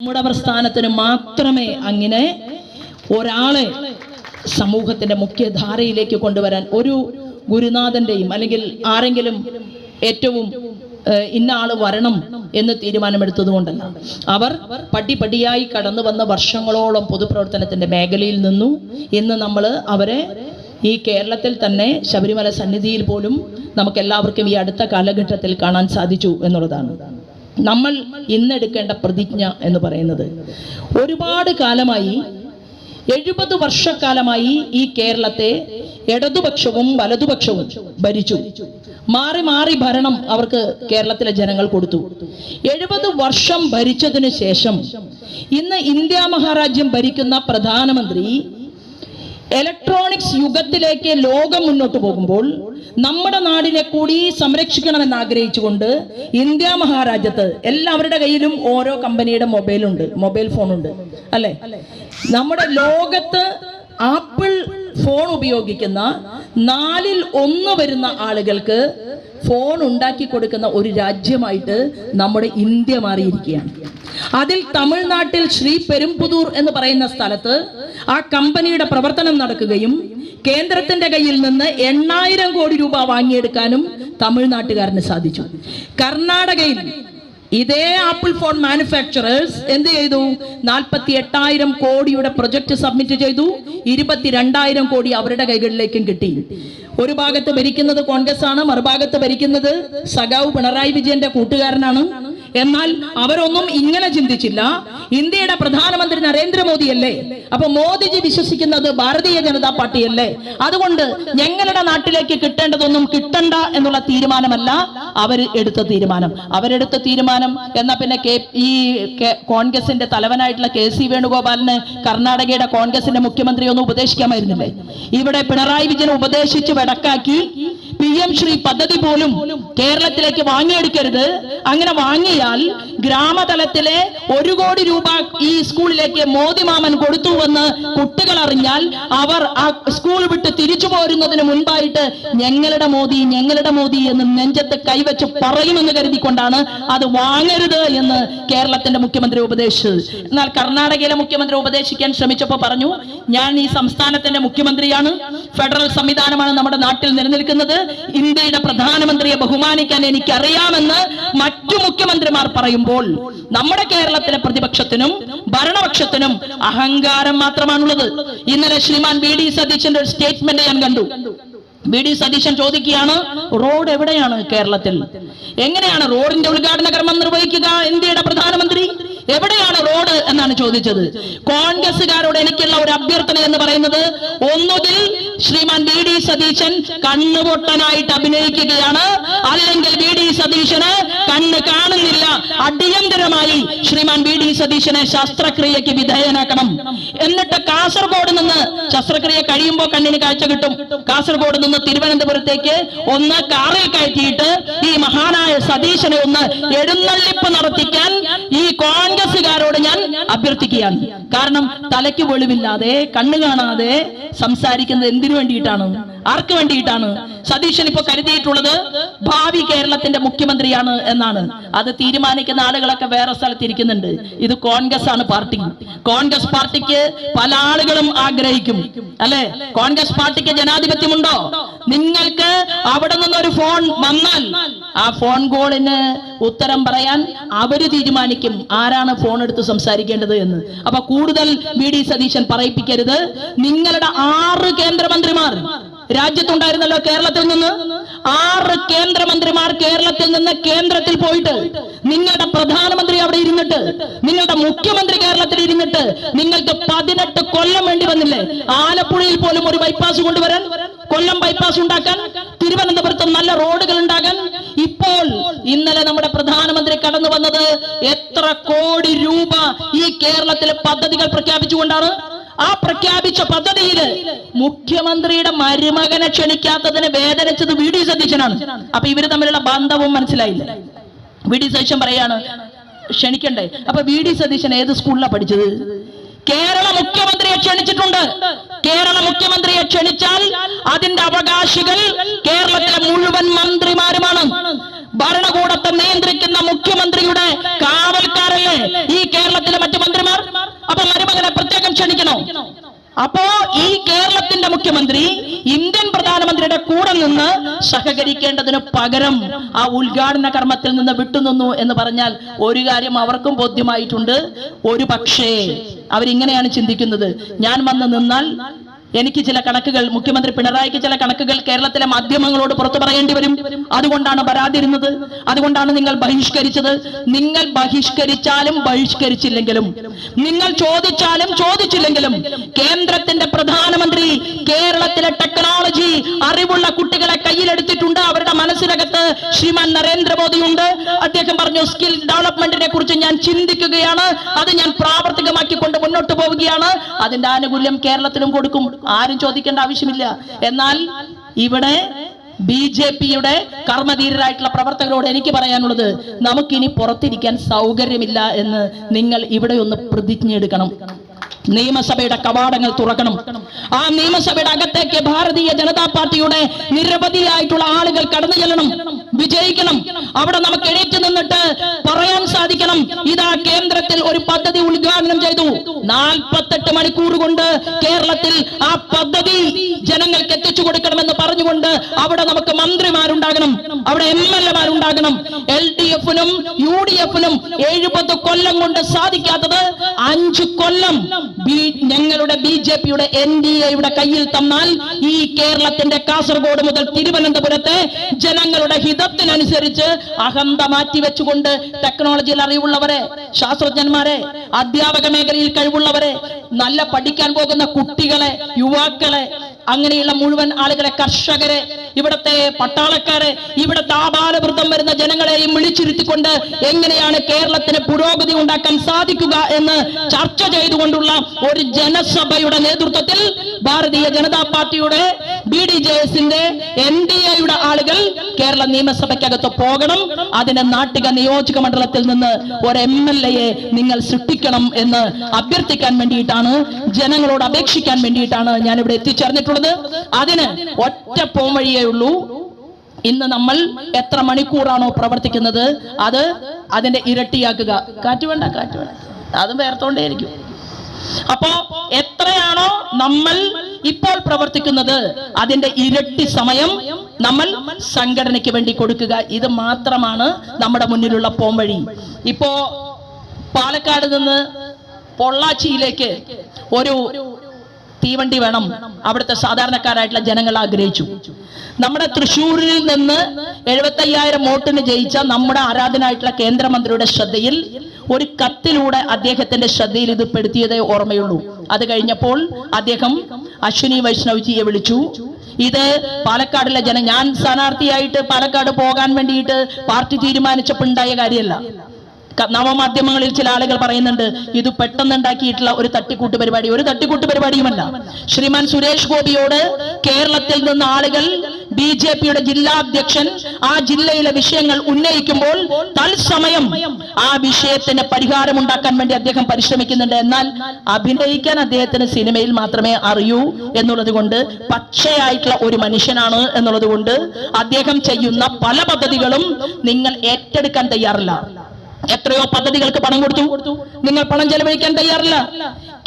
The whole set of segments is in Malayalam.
നമ്മുടെ പ്രസ്ഥാനത്തിന് മാത്രമേ അങ്ങനെ ഒരാളെ സമൂഹത്തിന്റെ മുഖ്യധാരയിലേക്ക് കൊണ്ടുവരാൻ ഒരു ഗുരുനാഥന്റെയും അല്ലെങ്കിൽ ആരെങ്കിലും ഏറ്റവും ഇന്ന ആള് വരണം എന്ന് തീരുമാനമെടുത്തത് കൊണ്ടല്ല. അവർ പടിപടിയായി കടന്നു വന്ന വർഷങ്ങളോളം പൊതുപ്രവർത്തനത്തിന്റെ മേഖലയിൽ നിന്നു ഇന്ന് നമ്മൾ അവരെ ഈ കേരളത്തിൽ തന്നെ ശബരിമല സന്നിധിയിൽ പോലും നമുക്ക് എല്ലാവർക്കും ഈ അടുത്ത കാലഘട്ടത്തിൽ കാണാൻ സാധിച്ചു എന്നുള്ളതാണ്. നമ്മൾ ഇന്നെടുക്കേണ്ട പ്രതിജ്ഞ എന്ന് പറയുന്നത്, ഒരുപാട് കാലമായി 70 വർഷക്കാലമായി ഈ കേരളത്തെ ഇടതുപക്ഷവും വലതുപക്ഷവും ഭരിച്ചു. മാറി മാറി ഭരണം അവർക്ക് കേരളത്തിലെ ജനങ്ങൾ കൊടുത്തു. 70 വർഷം ഭരിച്ചതിന് ശേഷം ഇന്ന് ഇന്ത്യ മഹാരാജ്യം ഭരിക്കുന്ന പ്രധാനമന്ത്രി ഇലക്ട്രോണിക്സ് യുഗത്തിലേക്ക് ലോകം മുന്നോട്ട് പോകുമ്പോൾ നമ്മുടെ നാടിനെ കൂടി സംരക്ഷിക്കണമെന്ന് ആഗ്രഹിച്ചുകൊണ്ട് ഇന്ത്യ മഹാരാജ്യത്ത് എല്ലാവരുടെ കയ്യിലും ഓരോ കമ്പനിയുടെ മൊബൈൽ ഫോണുണ്ട് അല്ലെ. നമ്മുടെ ലോകത്ത് ആപ്പിൾ ഫോൺ ഉപയോഗിക്കുന്ന 4ൽ 1 വരുന്ന ആളുകൾക്ക് ഫോൺ ഉണ്ടാക്കി കൊടുക്കുന്ന ഒരു രാജ്യമായിട്ട് നമ്മുടെ ഇന്ത്യ മാറിയിരിക്കുകയാണ്. അതിൽ തമിഴ്നാട്ടിൽ ശ്രീപെരുമ്പുതൂർ എന്ന് പറയുന്ന സ്ഥലത്ത് ആ കമ്പനിയുടെ പ്രവർത്തനം നടക്കുകയും കേന്ദ്രത്തിന്റെ കയ്യിൽ നിന്ന് 8000 കോടി രൂപ വാങ്ങിയെടുക്കാനും തമിഴ്നാട്ടുകാരന് സാധിച്ചു. കർണാടകയിൽ ഇതേ ആപ്പിൾ ഫോൺ മാനുഫാക്ചറേഴ്സ് എന്ത് ചെയ്തു? 48,000 കോടിയുടെ പ്രൊജക്ട് സബ്മിറ്റ് ചെയ്തു. 22,000 കോടി അവരുടെ കൈകളിലേക്കും കിട്ടി. ഒരു ഭാഗത്ത് ഭരിക്കുന്നത് കോൺഗ്രസ് ആണ്, മറുഭാഗത്ത് ഭരിക്കുന്നത് സഖാവ് പിണറായി വിജയന്റെ കൂട്ടുകാരനാണ്. എന്നാൽ അവരൊന്നും ഇങ്ങനെ ചിന്തിച്ചില്ല. ഇന്ത്യയുടെ പ്രധാനമന്ത്രി നരേന്ദ്രമോദിയല്ലേ, അപ്പൊ മോദിജി വിശ്വസിക്കുന്നത് ഭാരതീയ ജനതാ പാർട്ടിയല്ലേ, അതുകൊണ്ട് ഞങ്ങളുടെ നാട്ടിലേക്ക് കിട്ടേണ്ടതൊന്നും കിട്ടണ്ട എന്നുള്ള തീരുമാനമല്ല അവരെടുത്ത തീരുമാനം. എന്നാ പിന്നെ ഈ കോൺഗ്രസിന്റെ തലവനായിട്ടുള്ള KC വേണുഗോപാലിന് കർണാടകയുടെ കോൺഗ്രസിന്റെ മുഖ്യമന്ത്രി ഒന്ന് ഉപദേശിക്കാമായിരുന്നില്ലേ? ഇവിടെ പിണറായി വിജയൻ ഉപദേശിച്ച് വെടക്കാക്കി PM ശ്രീ പദ്ധതി പോലും കേരളത്തിലേക്ക് വാങ്ങിയെടുക്കരുത്. അങ്ങനെ വാങ്ങിയാൽ ഗ്രാമതലത്തിലെ 1 കോടി രൂപ ഈ സ്കൂളിലേക്ക് മോദി മാമൻ കൊടുത്തുവെന്ന് കുട്ടികൾ അറിഞ്ഞാൽ അവർ ആ സ്കൂൾ വിട്ട് തിരിച്ചു പോരുന്നതിന് മുൻപായിട്ട് ഞങ്ങളുടെ മോദി എന്ന് നെഞ്ചത്ത് കൈവച്ച് പറയുമെന്ന് കരുതിക്കൊണ്ടാണ് അത് വാങ്ങരുത് എന്ന് കേരളത്തിന്റെ മുഖ്യമന്ത്രി ഉപദേശിച്ചത്. എന്നാൽ കർണാടകയിലെ മുഖ്യമന്ത്രി ഉപദേശിക്കാൻ ശ്രമിച്ചപ്പോൾ പറഞ്ഞു, ഞാൻ ഈ സംസ്ഥാനത്തിന്റെ മുഖ്യമന്ത്രിയാണ്, ഫെഡറൽ സംവിധാനമാണ് നമ്മുടെ നാട്ടിൽ നിലനിൽക്കുന്നത്, ഇന്ത്യയുടെ പ്രധാനമന്ത്രിയെ ബഹുമാനിക്കാൻ എനിക്കറിയാമെന്ന് മറ്റു മുഖ്യമന്ത്രിമാർ പറയുമ്പോൾ നമ്മുടെ കേരളത്തിലെ പ്രതിപക്ഷത്തിനും ഭരണപക്ഷത്തിനും അഹങ്കാരം മാത്രമാണുള്ളത്. ഇന്നലെ ശ്രീമാൻ VD സതീശന്റെ ഒരു സ്റ്റേറ്റ്മെന്റ് ഞാൻ കണ്ടു. VD സതീശൻ ചോദിക്കുകയാണ്, റോഡ് എവിടെയാണ് കേരളത്തിൽ? എങ്ങനെയാണ് റോഡിന്റെ ഉദ്ഘാടന കർമ്മം നിർവഹിക്കുക ഇന്ത്യയുടെ പ്രധാനമന്ത്രി? എവിടെയാണ് റോഡ് എന്നാണ് ചോദിച്ചത്. കോൺഗ്രസുകാരോട് എനിക്കുള്ള ഒരു അഭ്യർത്ഥന എന്ന് പറയുന്നത്, ഒന്നുകിൽ ശ്രീമാൻ VD സതീശൻ കണ്ണുപൊട്ടനായിട്ട് അഭിനയിക്കുകയാണ്, അല്ലെങ്കിൽ VD സതീശന് കണ്ണ് കാണുന്നില്ല. അടിയന്തരമായി ശ്രീമാൻ VD സതീശനെ ശസ്ത്രക്രിയക്ക് വിധേയനാക്കണം. എന്നിട്ട് കാസർഗോഡ് നിന്ന് ശസ്ത്രക്രിയ കഴിയുമ്പോൾ കണ്ണിന് കാഴ്ച കിട്ടും. കാസർഗോഡ് നിന്ന് തിരുവനന്തപുരത്തേക്ക് ഒന്ന് കാറിൽ കയറ്റിയിട്ട് ഈ മഹാനായ സതീശനെ ഒന്ന് എഴുന്നള്ളിപ്പ് നടത്തിക്കാൻ ഈ കോൺഗ്രസുകാരോട് ഞാൻ അഭ്യർത്ഥിക്കുകയാണ്. കാരണം തലയ്ക്ക് വെളിവില്ലാതെ കണ്ണു കാണാതെ സംസാരിക്കുന്നത് എന്തിനു വേണ്ടിയിട്ടാണ്? ആർക്ക് വേണ്ടിയിട്ടാണ്? സതീശൻ ഇപ്പൊ കരുതിയിട്ടുള്ളത് ഭാവി കേരളത്തിന്റെ മുഖ്യമന്ത്രിയാണ് എന്നാണ്. അത് തീരുമാനിക്കുന്ന ആളുകളൊക്കെ വേറെ സ്ഥലത്തിരിക്കുന്നുണ്ട്. ഇത് കോൺഗ്രസ് ആണ് പാർട്ടി. കോൺഗ്രസ് പാർട്ടിക്ക് പല ആളുകളും ആഗ്രഹിക്കും അല്ലെ? കോൺഗ്രസ് പാർട്ടിക്ക് ജനാധിപത്യമുണ്ടോ? നിങ്ങൾക്ക് അവിടെ നിന്നൊരു ഫോൺ വന്നാൽ ആ ഫോൺ കോളിന് ഉത്തരം പറയാൻ അവര് തീരുമാനിക്കും ആരാണ് ഫോൺ എടുത്ത് സംസാരിക്കേണ്ടത് എന്ന്. അപ്പൊ കൂടുതൽ VD സതീശൻ പറയിപ്പിക്കരുത്. നിങ്ങളുടെ 6 കേന്ദ്രമന്ത്രിമാർ രാജ്യത്തുണ്ടായിരുന്നല്ലോ. കേരളത്തിൽ നിന്ന് 6 കേന്ദ്രമന്ത്രിമാർ കേരളത്തിൽ നിന്ന് കേന്ദ്രത്തിൽ പോയിട്ട് നിങ്ങളുടെ പ്രധാനമന്ത്രി അവിടെ ഇരുന്നിട്ട്, നിങ്ങളുടെ മുഖ്യമന്ത്രി കേരളത്തിൽ ഇരുന്നിട്ട് നിങ്ങൾക്ക് 18 കൊല്ലം വേണ്ടി വന്നില്ലേ? ആലപ്പുഴയിൽ പോലും ഒരു ബൈപ്പാസ് കൊണ്ടുവരാൻ, കൊല്ലം ബൈപ്പാസ് ഉണ്ടാക്കാൻ, തിരുവനന്തപുരത്ത് നല്ല റോഡുകൾ ഉണ്ടാകാൻ. ഇപ്പോൾ ഇന്നലെ നമ്മുടെ പ്രധാനമന്ത്രി കടന്നു വന്നത് എത്ര കോടി രൂപ ഈ കേരളത്തിലെ പദ്ധതികൾ പ്രഖ്യാപിച്ചുകൊണ്ടാണ്. ആ പ്രഖ്യാപിച്ച പദ്ധതിയിൽ മുഖ്യമന്ത്രിയുടെ മരുമകനെ ക്ഷണിക്കാത്തതിന് വേദനിച്ചത് VD സതീശനാണ്. അപ്പൊ ഇവര് തമ്മിലുള്ള ബന്ധവും മനസ്സിലായില്ല. VD സതീശൻ പറയാണ് ക്ഷണിക്കണ്ടേ. അപ്പൊ VD സതീശൻ ഏത് സ്കൂളിലാണ് പഠിച്ചത്? കേരള മുഖ്യമന്ത്രിയെ ക്ഷണിച്ചിട്ടുണ്ട്. കേരള മുഖ്യമന്ത്രിയെ ക്ഷണിച്ചാൽ അതിന്റെ അവകാശികൾ കേരളത്തിലെ മുഴുവൻ മന്ത്രിമാരുമാണ്. ഭരണകൂടത്തെ നിയന്ത്രിക്കുന്ന മുഖ്യമന്ത്രിയുടെ കാവൽക്കാരല്ലേ ഈ കേരളത്തിലെ മറ്റു മന്ത്രിമാർ? അപ്പൊ മരുമകനെ പ്രത്യേകം ക്ഷണിക്കണോ? അപ്പോ ഈ കേരളത്തിന്റെ മുഖ്യമന്ത്രി ഇന്ത്യൻ പ്രധാനമന്ത്രിയുടെ കൂടെ നിന്ന് സഹകരിക്കേണ്ടതിന് പകരം ആ ഉദ്ഘാടന കർമ്മത്തിൽ നിന്ന് വിട്ടുനിന്നു എന്ന് പറഞ്ഞാൽ ഒരു കാര്യം അവർക്കും ബോധ്യമായിട്ടുണ്ട്. ഒരു പക്ഷേ അവരിങ്ങനെയാണ് ചിന്തിക്കുന്നത്, ഞാൻ വന്ന് നിന്നാൽ എനിക്ക് ചില കണക്കുകൾ, മുഖ്യമന്ത്രി പിണറായിക്ക് ചില കണക്കുകൾ കേരളത്തിലെ മാധ്യമങ്ങളോട് പുറത്തു പറയേണ്ടി വരും. അതുകൊണ്ടാണ് വരാതിരുന്നത്, അതുകൊണ്ടാണ് നിങ്ങൾ ബഹിഷ്കരിച്ചത്. നിങ്ങൾ ബഹിഷ്കരിച്ചാലും ബഹിഷ്കരിച്ചില്ലെങ്കിലും, നിങ്ങൾ ചോദിച്ചാലും ചോദിച്ചില്ലെങ്കിലും, കേന്ദ്രത്തിന്റെ പ്രധാനമന്ത്രി കേരളത്തിലെ ടെക്നോളജി അറിവുള്ള കുട്ടികളെ കയ്യിലെടുത്തിട്ടുണ്ട്. അവരുടെ മനസ്സിനകത്ത് ശ്രീമാൻ നരേന്ദ്രമോദിയുണ്ട്. അദ്ദേഹം പറഞ്ഞു, സ്കിൽ ഡെവലപ്മെന്റിനെ കുറിച്ച് ഞാൻ ചിന്തിക്കുകയാണ്, അത് ഞാൻ പ്രാവർത്തികമാക്കിക്കൊണ്ട് മുന്നോട്ട് പോവുകയാണ്. അതിന്റെ ആനുകൂല്യം കേരളത്തിലും കൊടുക്കും, ആരും ചോദിക്കേണ്ട ആവശ്യമില്ല. എന്നാൽ ഇവിടെ ബിജെപിയുടെ കർമ്മധീരരായിട്ടുള്ള പ്രവർത്തകരോട് എനിക്ക് പറയാനുള്ളത്, നമുക്കിനി പുറത്തിരിക്കാൻ സൗകര്യമില്ല എന്ന് നിങ്ങൾ ഇവിടെ ഒന്ന് പ്രതിജ്ഞ എടുക്കണം. നിയമസഭയുടെ കവാടങ്ങൾ തുറക്കണം. ആ നിയമസഭയുടെ അകത്തേക്ക് ഭാരതീയ ജനതാ പാർട്ടിയുടെ നിരവധിയായിട്ടുള്ള ആളുകൾ കടന്നു ചെല്ലണം, വിജയിക്കണം. അവിടെ നമുക്ക് എണീറ്റ് നിന്നിട്ട് പറയാൻ സാധിക്കണം, ഇതാ കേന്ദ്രത്തിൽ ഒരു പദ്ധതി ഉദ്ഘാടനം ചെയ്തു, 48 മണിക്കൂർ കൊണ്ട് കേരളത്തിൽ ആ പദ്ധതി ജനങ്ങൾക്ക് എത്തിച്ചു കൊടുക്കണമെന്ന് പറഞ്ഞുകൊണ്ട് അവിടെ നമുക്ക് മന്ത്രിമാരുണ്ടാകണം, അവിടെ MLA-മാരുണ്ടാകണം. LDF-നും UDF-നും 70 കൊല്ലം കൊണ്ട് സാധിക്കാത്തത് 5 കൊല്ലം ഞങ്ങളുടെ BJP-യുടെ NDA-യുടെ കയ്യിൽ തന്നാൽ ഈ കേരളത്തിന്റെ കാസർഗോഡ് മുതൽ തിരുവനന്തപുരത്തെ ജനങ്ങളുടെ ഹിതത്തിനനുസരിച്ച് അഹന്ത മാറ്റിവെച്ചുകൊണ്ട് ടെക്നോളജിയിൽ അറിവുള്ളവരെ, ശാസ്ത്രജ്ഞന്മാരെ, അധ്യാപക മേഖലയിൽ കഴിവുള്ളവരെ, നല്ല പഠിക്കാൻ പോകുന്ന കുട്ടികളെ, യുവാക്കളെ, അങ്ങനെയുള്ള മുഴുവൻ ആളുകളെ, കർഷകരെ, ഇവിടത്തെ പട്ടാളക്കാരെ, ഇവിടത്തെ ആബാലവൃദ്ധം വരുന്ന ജനങ്ങളെയും വിളിച്ചിരുത്തിക്കൊണ്ട് എങ്ങനെയാണ് കേരളത്തിന് പുരോഗതി ഉണ്ടാക്കാൻ സാധിക്കുക എന്ന് ചർച്ച ചെയ്തുകൊണ്ടുള്ള ഒരു ജനസഭയുടെ നേതൃത്വത്തിൽ ഭാരതീയ ജനതാ പാർട്ടിയുടെ BDJS-ന്റെ NDA-യുടെ ആളുകൾ കേരള നിയമസഭയ്ക്കകത്ത് പോകണം. അതിന് നാട്ടിക നിയോജക മണ്ഡലത്തിൽ നിന്ന് ഒരു MLA-യെ നിങ്ങൾ സൃഷ്ടിക്കണം എന്ന് അഭ്യർത്ഥിക്കാൻ വേണ്ടിയിട്ടാണ്, ജനങ്ങളോട് അപേക്ഷിക്കാൻ വേണ്ടിയിട്ടാണ് ഞാൻ ഇവിടെ എത്തിച്ചേർന്നിട്ടുള്ളത്. അതിന് ഒറ്റ പോംവഴിയേ ഉള്ളൂ. ഇന്ന് നമ്മൾ എത്ര മണിക്കൂറാണോ പ്രവർത്തിക്കുന്നത് അത് അതിന്റെ ഇരട്ടിയാക്കുക. കാറ്റ് വേണ്ട, അതും വേർത്തോണ്ടേയിരിക്കും. അപ്പോ എത്രയാണോ നമ്മൾ ഇപ്പോൾ പ്രവർത്തിക്കുന്നത് അതിന്റെ ഇരട്ടി സമയം നമ്മൾ സംഘടനയ്ക്ക് വേണ്ടി കൊടുക്കുക. ഇത് മാത്രമാണ് നമ്മുടെ മുന്നിലുള്ള പോംവഴി. ഇപ്പോ പാലക്കാട് നിന്ന് പൊള്ളാച്ചിയിലേക്ക് ഒരു തീവണ്ടി വേണം, അവിടുത്തെ സാധാരണക്കാരായിട്ടുള്ള ജനങ്ങൾ ആഗ്രഹിച്ചു. നമ്മുടെ തൃശ്ശൂരിൽ നിന്ന് 75,000 വോട്ടിന് ജയിച്ച നമ്മുടെ ആരാധനായിട്ടുള്ള കേന്ദ്രമന്ത്രിയുടെ ശ്രദ്ധയിൽ ഒരു കത്തിലൂടെ അദ്ദേഹത്തിന്റെ ശ്രദ്ധയിൽ ഇത് പെടുത്തിയതേ ഓർമ്മയുള്ളൂ. അത് കഴിഞ്ഞപ്പോൾ അദ്ദേഹം അശ്വിനി വൈഷ്ണവ്ജിയെ വിളിച്ചു. ഇത് പാലക്കാടിലെ ഞാൻ സ്ഥാനാർത്ഥിയായിട്ട് പാലക്കാട് പോകാൻ വേണ്ടിയിട്ട് പാർട്ടി തീരുമാനിച്ചപ്പോൾ ഉണ്ടായ കാര്യമല്ല. നവമാധ്യമങ്ങളിൽ ചില ആളുകൾ പറയുന്നുണ്ട് ഇത് പെട്ടെന്നുണ്ടാക്കിയിട്ടുള്ള ഒരു തട്ടിക്കൂട്ട് പരിപാടി. ഒരു തട്ടിക്കൂട്ട് പരിപാടിയുമല്ല. ശ്രീമാൻ സുരേഷ് ഗോപിയോട് കേരളത്തിൽ നിന്ന് ആളുകൾ, BJP-യുടെ ജില്ലാ അധ്യക്ഷൻ ആ ജില്ലയിലെ വിഷയങ്ങൾ ഉന്നയിക്കുമ്പോൾ തത്സമയം ആ വിഷയത്തിന് പരിഹാരമുണ്ടാക്കാൻ വേണ്ടി അദ്ദേഹം പരിശ്രമിക്കുന്നുണ്ട്. എന്നാൽ അഭിനയിക്കാൻ അദ്ദേഹത്തിന് സിനിമയിൽ മാത്രമേ അറിയൂ എന്നുള്ളത് കൊണ്ട്, പച്ചയായിട്ടുള്ള ഒരു മനുഷ്യനാണ് എന്നുള്ളത് കൊണ്ട് അദ്ദേഹം ചെയ്യുന്ന പല പദ്ധതികളും നിങ്ങൾ ഏറ്റെടുക്കാൻ തയ്യാറില്ല. എത്രയോ പദ്ധതികൾക്ക് പണം കൊടുത്തു, നിങ്ങൾ പണം ചെലവഴിക്കാൻ തയ്യാറില്ല.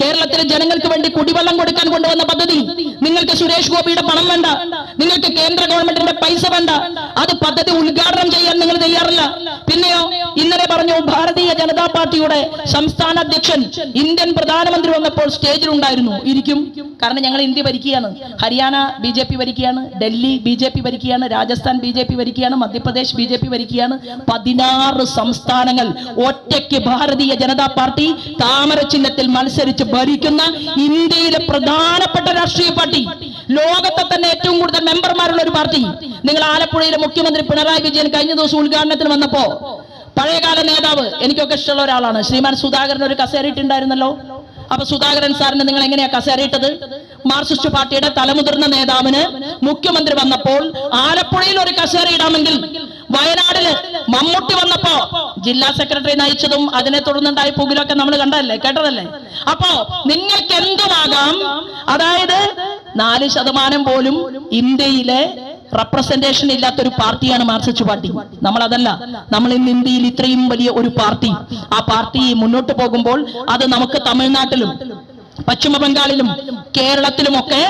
കേരളത്തിലെ ജനങ്ങൾക്ക് വേണ്ടി കുടിവെള്ളം കൊടുക്കാൻ കൊണ്ടുവന്ന പദ്ധതി നിങ്ങൾക്ക് സുരേഷ് ഗോപിയുടെ പണം വേണ്ട, നിങ്ങൾക്ക് കേന്ദ്ര ഗവൺമെന്റിന്റെ പൈസ വേണ്ട, അത് പദ്ധതി ഉദ്ഘാടനം ചെയ്യാൻ നിങ്ങൾ തയ്യാറില്ല. പിന്നെയോ ഇന്നലെ പറഞ്ഞു, ഭാരതീയ ജനതാ പാർട്ടിയുടെ സംസ്ഥാന അധ്യക്ഷൻ ഇന്ത്യൻ പ്രധാനമന്ത്രി വന്നപ്പോൾ സ്റ്റേജിലുണ്ടായിരുന്നു. ഇരിക്കും, കാരണം ഞങ്ങൾ ഇന്ത്യ ഭരിക്കുകയാണ്. ഹരിയാന BJP ഭരിക്കുകയാണ്, ഡൽഹി BJP ഭരിക്കുകയാണ്, രാജസ്ഥാൻ BJP ഭരിക്കുകയാണ്, മധ്യപ്രദേശ് BJP ഭരിക്കുകയാണ്. 16 സംസ്ഥാനങ്ങൾ ഒറ്റയ്ക്ക് ഭാരതീയ ജനതാ പാർട്ടി താമര ചിഹ്നത്തിൽ മത്സരിച്ച് ഭരിക്കുന്ന ഇന്ത്യയിലെ പ്രധാനപ്പെട്ട രാഷ്ട്രീയ പാർട്ടി, ലോകത്തെ തന്നെ ഏറ്റവും കൂടുതൽ മെമ്പർമാരുള്ള ഒരു പാർട്ടി. നിങ്ങൾ ആലപ്പുഴയിലെ മുഖ്യമന്ത്രി പിണറായി വിജയൻ കഴിഞ്ഞ ദിവസം ഉദ്ഘാടനത്തിന് വന്നപ്പോ പഴയകാല നേതാവ്, എനിക്കൊക്കെ ഇഷ്ടമുള്ള ഒരാളാണ്, ശ്രീമാൻ സുധാകരൻ ഒരു കസേരയിട്ടുണ്ടായിരുന്നല്ലോ. അപ്പൊ സുധാകരൻ സാറിന് നിങ്ങൾ എങ്ങനെയാ കസേരയിട്ടത്? മാർക്സിസ്റ്റ് പാർട്ടിയുടെ തലമുതിർന്ന നേതാവിന് മുഖ്യമന്ത്രി വന്നപ്പോൾ ആലപ്പുഴയിൽ ഒരു കസേര ഇടാമെങ്കിൽ വയനാടില് മമ്മൂട്ടി വന്നപ്പോ ജില്ലാ സെക്രട്ടറി നയിച്ചതും അതിനെ തുടർന്നുണ്ടായ പുകിലൊക്കെ നമ്മൾ കണ്ടതല്ലേ, കേട്ടതല്ലേ? അപ്പോ നിങ്ങൾക്ക് എന്തുമാകാം. അതായത് 4% പോലും ഇന്ത്യയിലെ റെപ്രസെന്റേഷൻ ഇല്ലാത്തൊരു പാർട്ടിയാണ് മാർക്സിസ്റ്റ് പാർട്ടി. നമ്മളതല്ല. നമ്മൾ ഇന്ന് ഇന്ത്യയിൽ ഇത്രയും വലിയ ഒരു പാർട്ടി, ആ പാർട്ടി മുന്നോട്ട് പോകുമ്പോൾ അത് നമുക്ക് തമിഴ്നാട്ടിലും പശ്ചിമ ബംഗാളിലും കേരളത്തിലുമൊക്കെ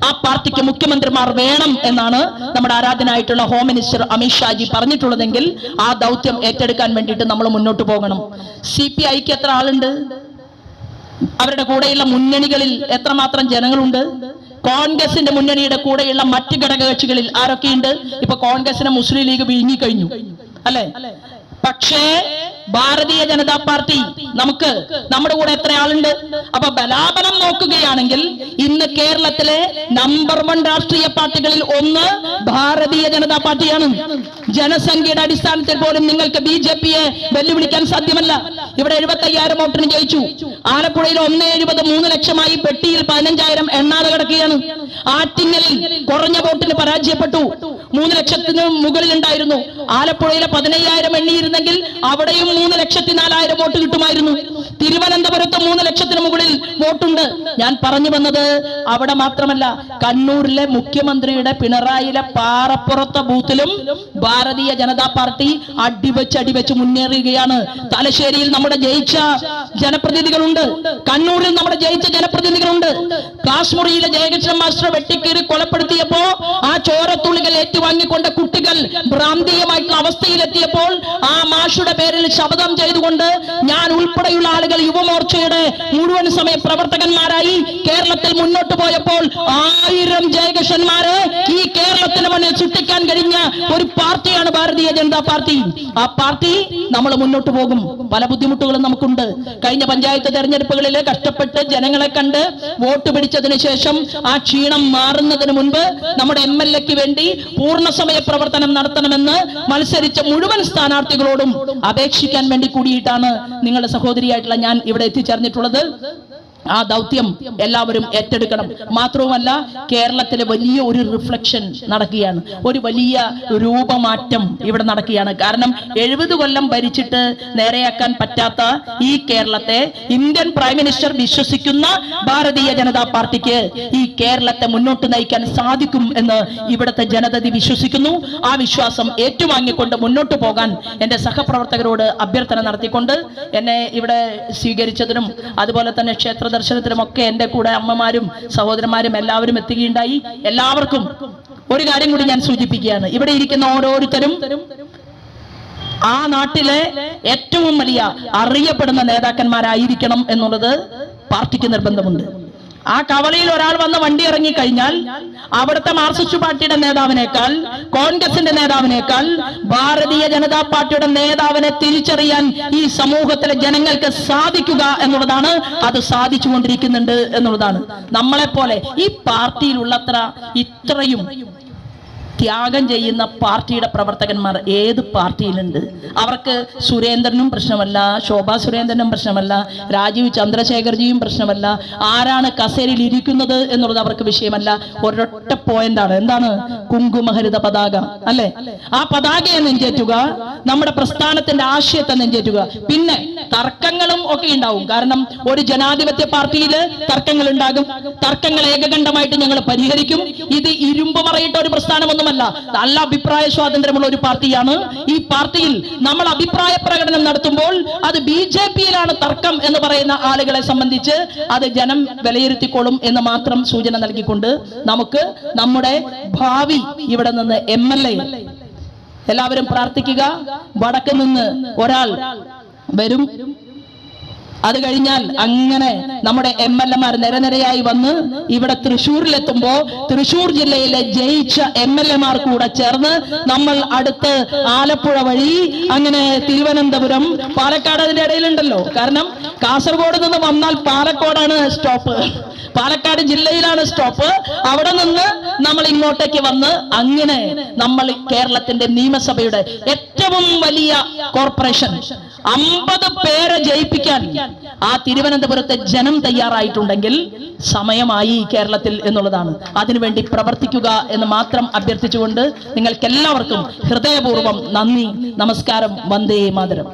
ആ പാർട്ടിക്ക് മുഖ്യമന്ത്രിമാർ വേണം എന്നാണ് നമ്മുടെ ആരാധനായിട്ടുള്ള ഹോം മിനിസ്റ്റർ അമിത്ഷാജി പറഞ്ഞിട്ടുള്ളതെങ്കിൽ ആ ദൗത്യം ഏറ്റെടുക്കാൻ വേണ്ടിയിട്ട് നമ്മൾ മുന്നോട്ട് പോകണം. CPIക്ക് എത്ര ആളുണ്ട്? അവരുടെ കൂടെയുള്ള മുന്നണികളിൽ എത്രമാത്രം ജനങ്ങളുണ്ട്? കോൺഗ്രസിന്റെ മുന്നണിയുടെ കൂടെയുള്ള മറ്റ് ഘടകകക്ഷികളിൽ ആരൊക്കെയുണ്ട്? ഇപ്പൊ കോൺഗ്രസിനെ മുസ്ലിം ലീഗ് വിഴുങ്ങിക്കഴിഞ്ഞു അല്ലെ? പക്ഷേ ഭാരതീയ ജനതാ പാർട്ടി നമുക്ക് നമ്മുടെ കൂടെ എത്ര ആളുണ്ട്? അപ്പൊ ബലാബലം നോക്കുകയാണെങ്കിൽ ഇന്ന് കേരളത്തിലെ നമ്പർ 1 രാഷ്ട്രീയ പാർട്ടികളിൽ ഒന്ന് ഭാരതീയ ജനതാ പാർട്ടിയാണ്. ജനസംഖ്യയുടെ അടിസ്ഥാനത്തിൽ പോലും നിങ്ങൾക്ക് BJPയെ വെല്ലുവിളിക്കാൻ സാധ്യമല്ല. ഇവിടെ 75,000 വോട്ടിന് ജയിച്ചു. ആലപ്പുഴയിൽ 1.70 3 ലക്ഷമായി, പെട്ടിയിൽ 15,000 എണ്ണാതെ കിടക്കുകയാണ്. ആറ്റിങ്ങലിൽ കുറഞ്ഞ വോട്ടിന് പരാജയപ്പെട്ടു. 3 ലക്ഷത്തിന് മുകളിൽ ഉണ്ടായിരുന്നു. ആലപ്പുഴയിലെ 15,000 എണ്ണിയിരുന്നെങ്കിൽ അവിടെയും 3,04,000 വോട്ട് കിട്ടുമായിരുന്നു. തിരുവനന്തപുരത്ത് 3 ലക്ഷത്തിന് മുകളിൽ വോട്ടുണ്ട്. ഞാൻ പറഞ്ഞു വന്നത് അവിടെ മാത്രമല്ല, കണ്ണൂരിലെ മുഖ്യമന്ത്രിയുടെ പിണറായിലെ പാറപ്പുറത്തെ ബൂത്തിലും ഭാരതീയ ജനതാ പാർട്ടി അടിവെച്ച് മുന്നേറുകയാണ്. തലശ്ശേരിയിൽ നമ്മുടെ ജയിച്ച ജനപ്രതിനിധികളുണ്ട്, കണ്ണൂരിൽ നമ്മുടെ ജയിച്ച ജനപ്രതിനിധികളുണ്ട്. കാശ്മീരിലെ ജയകൃഷ്ണൻ മാസ്റ്റർ വെട്ടിക്കീറി കൊലപ്പെടുത്തിയപ്പോ ആ ചോരത്തുള്ളികൾ ഏറ്റുവാങ്ങിക്കൊണ്ട് കുട്ടികൾ ഭ്രാന്തികമായിട്ടുള്ള അവസ്ഥയിലെത്തിയപ്പോൾ ആ മാഷുടെ പേരിൽ ശപഥം ചെയ്തുകൊണ്ട് ഞാൻ ഉൾപ്പെടെയുള്ള ആളുകൾ യുവമോർച്ചയുടെ മുഴുവൻ സമയ പ്രവർത്തകന്മാരായി കേരളത്തിൽ മുന്നോട്ട് പോയപ്പോൾ 1000 ജയകൃഷ്ണന്മാരെ ഈ കേരളത്തിന് മുന്നിൽ സൃഷ്ടിക്കാൻ കഴിഞ്ഞ ഒരു പാർട്ടിയാണ് ഭാരതീയ ജനതാ പാർട്ടി. ആ പാർട്ടി നമ്മൾ മുന്നോട്ട് പോകും. പല ബുദ്ധിമുട്ടുകളും നമുക്കുണ്ട്. കഴിഞ്ഞ പഞ്ചായത്ത് തെരഞ്ഞെടുപ്പുകളിൽ കഷ്ടപ്പെട്ട് ജനങ്ങളെ കണ്ട് വോട്ട് പിടിച്ചതിന് ശേഷം ആ ക്ഷീണം മാറുന്നതിന് മുൻപ് നമ്മുടെ MLAക്ക് വേണ്ടി പൂർണ്ണസമയ പ്രവർത്തനം നടത്തണമെന്ന് മത്സരിച്ച മുഴുവൻ സ്ഥാനാർത്ഥികളോടും അപേക്ഷിക്കാൻ വേണ്ടി കൂടിയിട്ടാണ് നിങ്ങളുടെ സഹോദരിയായിട്ടുള്ള ഞാൻ ഇവിടെ എത്തിച്ചേർന്നിട്ടുള്ളത്. ആ ദൗത്യം എല്ലാവരും ഏറ്റെടുക്കണം. മാത്രവുമല്ല, കേരളത്തിലെ വലിയ ഒരു റിഫ്ലക്ഷൻ നടക്കുകയാണ്, ഒരു വലിയ രൂപമാറ്റം ഇവിടെ നടക്കുകയാണ്. കാരണം 70 കൊല്ലം ഭരിച്ചിട്ട് നേരെയാക്കാൻ പറ്റാത്ത ഈ കേരളത്തെ ഇന്ത്യൻ പ്രൈം മിനിസ്റ്റർ വിശ്വസിക്കുന്ന ഭാരതീയ ജനതാ പാർട്ടിക്ക് ഈ കേരളത്തെ മുന്നോട്ട് നയിക്കാൻ സാധിക്കും എന്ന് ഇവിടുത്തെ ജനത വിശ്വസിക്കുന്നു. ആ വിശ്വാസം ഏറ്റുവാങ്ങിക്കൊണ്ട് മുന്നോട്ട് പോകാൻ എൻ്റെ സഹപ്രവർത്തകരോട് അഭ്യർത്ഥന നടത്തിക്കൊണ്ട് എന്നെ ഇവിടെ സ്വീകരിച്ചതിനും അതുപോലെ തന്നെ ക്ഷേത്ര ദർശനത്തിനുമൊക്കെ എൻ്റെ കൂടെ അമ്മമാരും സഹോദരന്മാരും എല്ലാവരും എത്തുകയുണ്ടായി. എല്ലാവർക്കും ഒരു കാര്യം കൂടി ഞാൻ സൂചിപ്പിക്കുകയാണ്. ഇവിടെ ഇരിക്കുന്ന ഓരോരുത്തരും ആ നാട്ടിലെ ഏറ്റവും വലിയ അറിയപ്പെടുന്ന നേതാക്കന്മാരായിരിക്കണം എന്നുള്ളത് പാർട്ടിക്ക് നിർബന്ധമുണ്ട്. ആ കവളയിൽ ഒരാൾ വന്ന് വണ്ടി ഇറങ്ങിക്കഴിഞ്ഞാൽ അവിടുത്തെ മാർക്സിസ്റ്റ് പാർട്ടിയുടെ നേതാവിനേക്കാൾ, കോൺഗ്രസിന്റെ നേതാവിനേക്കാൾ ഭാരതീയ ജനതാ പാർട്ടിയുടെ നേതാവിനെ തിരിച്ചറിയാൻ ഈ സമൂഹത്തിലെ ജനങ്ങൾക്ക് സാധിക്കുക എന്നുള്ളതാണ്. അത് സാധിച്ചുകൊണ്ടിരിക്കുന്നുണ്ട് എന്നുള്ളതാണ്. നമ്മളെപ്പോലെ ഈ പാർട്ടിയിലുള്ളത്ര ഇത്രയും ത്യാഗം ചെയ്യുന്ന പാർട്ടിയുടെ പ്രവർത്തകന്മാർ ഏത് പാർട്ടിയിലുണ്ട്? അവർക്ക് സുരേന്ദ്രനും പ്രശ്നമല്ല, ശോഭാ സുരേന്ദ്രനും പ്രശ്നമല്ല, രാജീവ് ചന്ദ്രശേഖർജിയും പ്രശ്നമല്ല, ആരാണ് കസേരയിൽ ഇരിക്കുന്നത് എന്നുള്ളത് അവർക്ക് വിഷയമല്ല. ഒരൊറ്റ പോയിന്റാണ്. എന്താണ്? കുങ്കുമഹരിത പതാക അല്ലെ? ആ പതാകയെ നെഞ്ചേറ്റുക, നമ്മുടെ പ്രസ്ഥാനത്തിന്റെ ആശയത്തെ നെഞ്ചേറ്റുക. പിന്നെ തർക്കങ്ങളും ഒക്കെ ഉണ്ടാവും. കാരണം ഒരു ജനാധിപത്യ പാർട്ടിയിൽ തർക്കങ്ങൾ ഉണ്ടാകും. തർക്കങ്ങൾ ഏകകണ്ഠമായിട്ട് ഞങ്ങൾ പരിഹരിക്കും. ഇത് ഇരുമ്പ് മറയിട്ട ഒരു പ്രസ്ഥാനമൊന്നും നല്ല അഭിപ്രായ സ്വാതന്ത്ര്യമുള്ള ഒരു പാർട്ടിയാണ്. ഈ പാർട്ടിയിൽ നമ്മൾ അഭിപ്രായ പ്രകടനം നടത്തുമ്പോൾ അത് BJPയിലാണ് തർക്കം എന്ന് പറയുന്ന ആളുകളെ സംബന്ധിച്ച് അത് ജനം വിലയിരുത്തിക്കോളും എന്ന് മാത്രം സൂചന നൽകിക്കൊണ്ട് നമുക്ക് നമ്മുടെ ഭാവി ഇവിടെ നിന്ന് MLA എല്ലാവരും പ്രാർത്ഥിക്കുക. വടക്ക് നിന്ന് ഒരാൾ വരും. അത് കഴിഞ്ഞാൽ അങ്ങനെ നമ്മുടെ MLAമാർ നിരനിരയായി വന്ന് ഇവിടെ തൃശ്ശൂരിലെത്തുമ്പോ തൃശ്ശൂർ ജില്ലയിലെ ജയിച്ച MLAമാർ കൂടെ ചേർന്ന് നമ്മൾ അടുത്ത് ആലപ്പുഴ വഴി അങ്ങനെ തിരുവനന്തപുരം, പാലക്കാട് അതിന്റെ ഇടയിലുണ്ടല്ലോ. കാരണം കാസർഗോഡ് നിന്ന് വന്നാൽ പാലക്കാടാണ് സ്റ്റോപ്പ്, പാലക്കാട് ജില്ലയിലാണ് സ്റ്റോപ്പ്. അവിടെ നിന്ന് നമ്മൾ ഇങ്ങോട്ടേക്ക് വന്ന് അങ്ങനെ നമ്മൾ കേരളത്തിന്റെ നിയമസഭയുടെ ഏറ്റവും വലിയ കോർപ്പറേഷൻ 50 പേരെ ജയിപ്പിക്കാൻ ആ തിരുവനന്തപുരത്തെ ജനം തയ്യാറായിട്ടുണ്ടെങ്കിൽ സമയമായി കേരളത്തിൽ എന്നുള്ളതാണ്. അതിനുവേണ്ടി പ്രവർത്തിക്കുക എന്ന് മാത്രം അഭ്യർത്ഥിച്ചുകൊണ്ട് നിങ്ങൾക്കെല്ലാവർക്കും ഹൃദയപൂർവ്വം നന്ദി, നമസ്കാരം, വന്ദേ മാതരം.